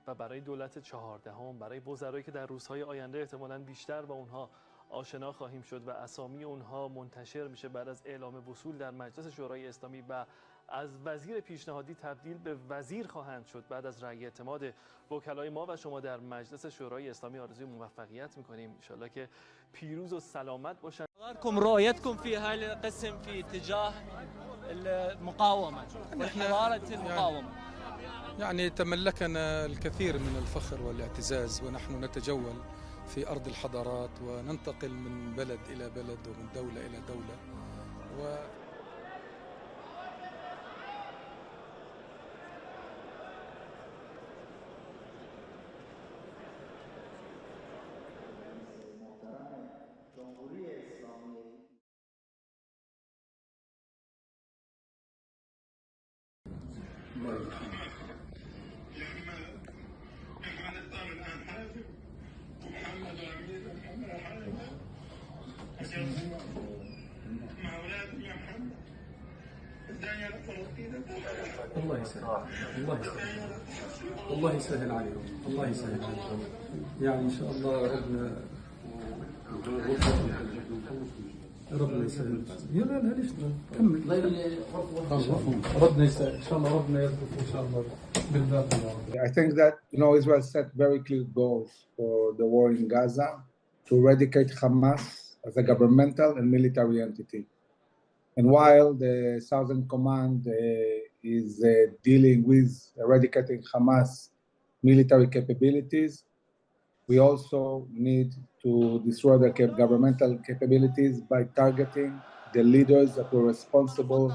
و برای دولت 14 برای وزرایی که در روزهای آینده احتمالاً بیشتر با اونها آشنا خواهیم شد و اسامی اونها منتشر میشه بعد از اعلام وصول در مجلس شورای اسلامی و از وزیر پیشنهادی تبدیل به وزیر خواهند شد بعد از رأی اعتماد وکلای ما و شما در مجلس شورای اسلامی آرزوی موفقیت میکنیم. ان شاءالله که پیروز و سلامت باشن. رؤيتكم في هذا القسم في اتجاه المقاومة وحضارة المقاومة. يعني تملكنا الكثير من الفخر والاعتزاز ونحن نتجول في أرض الحضارات وننتقل من بلد إلى بلد ومن دولة إلى دولة الله يسهل الله يسهل الله يسهل عليكم الله يسهل عليكم يعني ان شاء الله ربنا يسهل يلا لا ليش كمل ربنا يسهل ان شاء الله ربنا يرزقك ان شاء الله بالباب. I think that Israel set very clear goals for the war in Gaza to eradicate Hamas as a governmental and military entity. And while the Southern Command is dealing with eradicating Hamas military capabilities, we also need to destroy their governmental capabilities by targeting the leaders that were responsible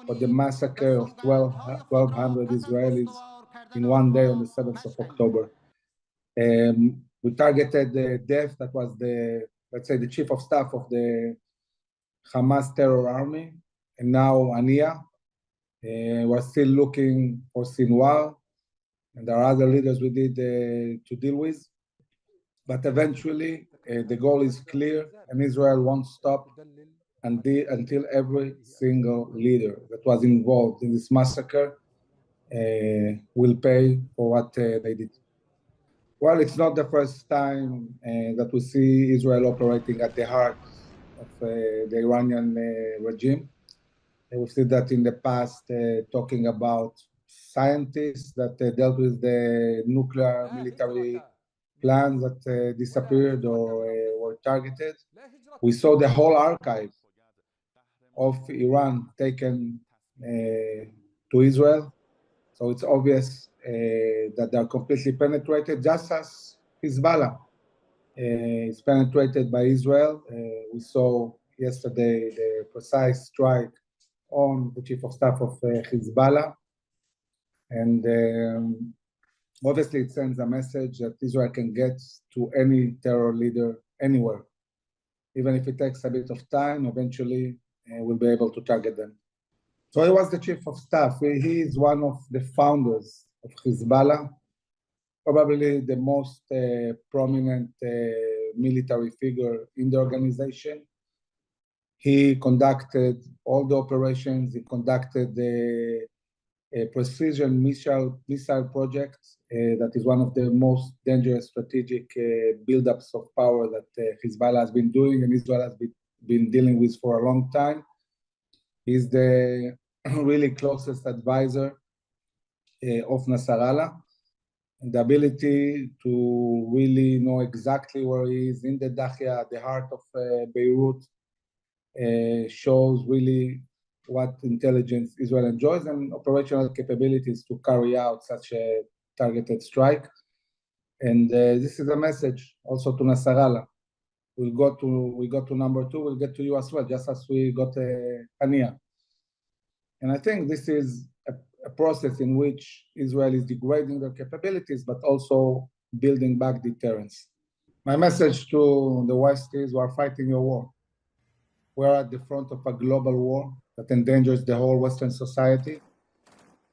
for the massacre of 1,200 Israelis in one day on the 7th of October. We targeted the death that was let's say, the chief of staff of the Hamas terror army, and now Haniyeh. We're still looking for Sinwar, and there are other leaders we need to deal with. But eventually, the goal is clear, and Israel won't stop until every single leader that was involved in this massacre will pay for what they did. Well, it's not the first time that we see Israel operating at the heart of the Iranian regime. We've seen that in the past, talking about scientists that dealt with the nuclear military plans that disappeared or were targeted. We saw the whole archive of Iran taken to Israel. So it's obvious that they're completely penetrated, just as Hezbollah is penetrated by Israel. We saw yesterday the precise strike on the chief of staff of Hezbollah. And obviously it sends a message that Israel can get to any terror leader anywhere. Even if it takes a bit of time, eventually we'll be able to target them. So he was the chief of staff. He is one of the founders of Hezbollah, probably the most prominent military figure in the organization. He conducted all the operations. He conducted the precision missile project that is one of the most dangerous strategic buildups of power that Hezbollah has been doing and Israel has been dealing with for a long time. He's the really closest advisor of Nasrallah, and the ability to really know exactly where he is in the Dahia, the heart of Beirut, shows really what intelligence Israel enjoys and operational capabilities to carry out such a targeted strike. And this is a message also to Nasrallah. We got to number two, we'll get to you as well, just as we got Haniyeh. And I think this is a process in which Israel is degrading their capabilities, but also building back deterrence. My message to the West is we're fighting a war. We're at the front of a global war that endangers the whole Western society.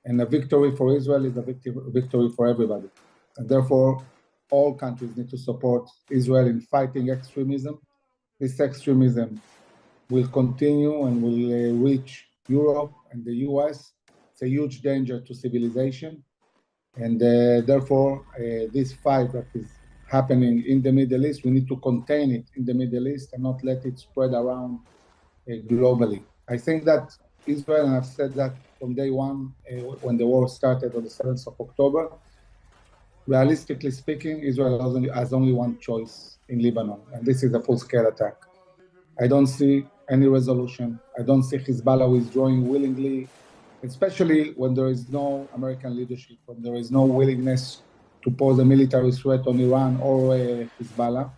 And a victory for Israel is a victory for everybody. And therefore, all countries need to support Israel in fighting extremism. This extremism will continue and will reach Europe and the US. It's a huge danger to civilization. And therefore, this fight that is happening in the Middle East, we need to contain it in the Middle East and not let it spread around globally. I think that Israel, and I've said that from day one when the war started on the 7th of October, realistically speaking, Israel has only one choice in Lebanon, and this is a full-scale attack. I don't see any resolution. I don't see Hezbollah withdrawing willingly, especially when there is no American leadership, when there is no willingness to pose a military threat on Iran or Hezbollah,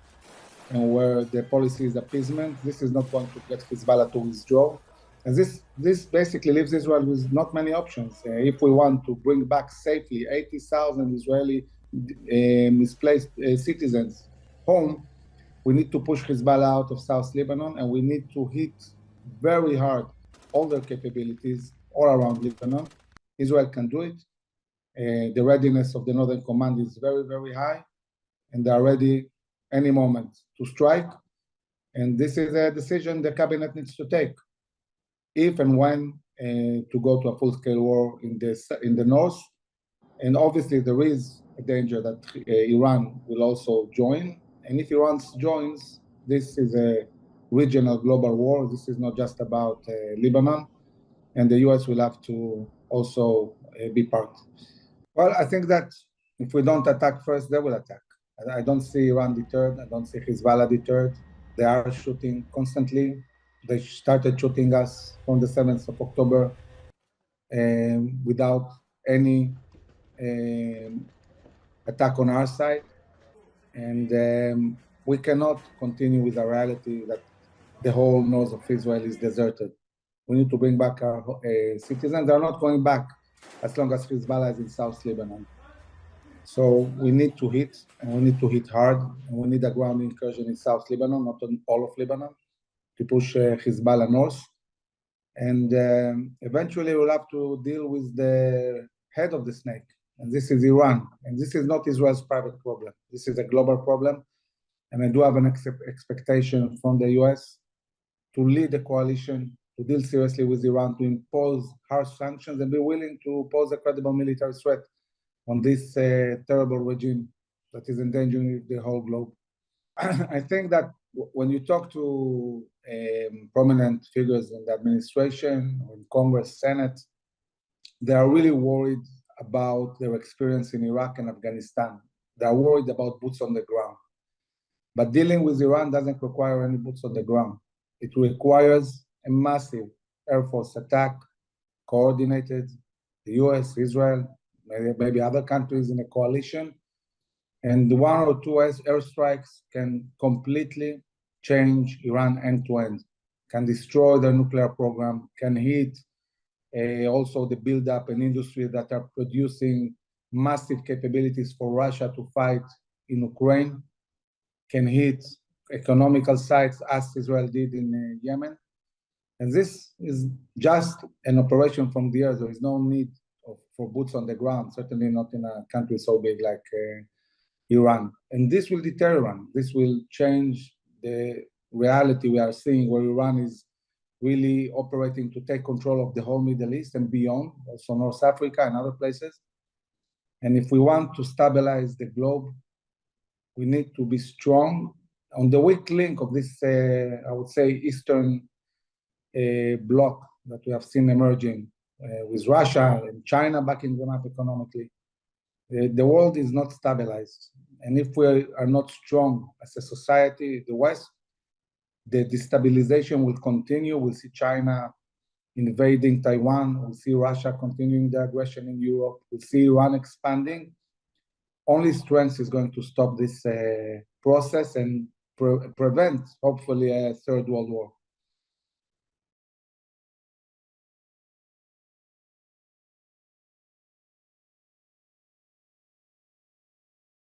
and where the policy is appeasement. This is not going to get Hezbollah to withdraw. And this basically leaves Israel with not many options. If we want to bring back safely 80,000 Israeli misplaced citizens home, we need to push Hezbollah out of South Lebanon, and we need to hit very hard all their capabilities all around Lebanon. Israel can do it. The readiness of the Northern Command is very, very high, and they are ready any moment to strike. And this is a decision the cabinet needs to take, if and when to go to a full-scale war in the north. And obviously there is a danger that Iran will also join. And if Iran joins, this is a regional global war. This is not just about Lebanon, and the US will have to also be part. Well, I think that if we don't attack first, they will attack. I don't see Iran deterred. I don't see Hezbollah deterred. They are shooting constantly. They started shooting us on the 7th of October without any attack on our side. And we cannot continue with the reality that the whole north of Israel is deserted. We need to bring back our citizens. They're not going back as long as Hezbollah is in South Lebanon. So we need to hit, and we need to hit hard, and we need a ground incursion in South Lebanon, not on all of Lebanon, to push Hezbollah north. And eventually we'll have to deal with the head of the snake, and this is Iran. And this is not Israel's private problem. This is a global problem. And I do have an expectation from the US to lead the coalition, to deal seriously with Iran, to impose harsh sanctions and be willing to pose a credible military threat on this terrible regime that is endangering the whole globe. I think that when you talk to prominent figures in the administration, or in Congress, Senate, they are really worried about their experience in Iraq and Afghanistan. They are worried about boots on the ground. But dealing with Iran doesn't require any boots on the ground. It requires a massive Air Force attack, coordinated, the US, Israel, maybe other countries in a coalition. And one or two airstrikes can completely change Iran end to end, can destroy their nuclear program, can hit also the buildup and industry that are producing massive capabilities for Russia to fight in Ukraine, can hit economical sites as Israel did in Yemen. And this is just an operation from the air. There is no need for boots on the ground, certainly not in a country so big like Iran. And this will deter Iran. This will change the reality we are seeing, where Iran is really operating to take control of the whole Middle East and beyond, also North Africa and other places. And if we want to stabilize the globe, we need to be strong on the weak link of this, I would say, Eastern bloc that we have seen emerging with Russia and China backing them up economically. The world is not stabilized. And if we are not strong as a society, the West, the destabilization will continue. We'll see China invading Taiwan. We'll see Russia continuing the aggression in Europe. We'll see Iran expanding. Only strength is going to stop this process and prevent, hopefully, a third world war.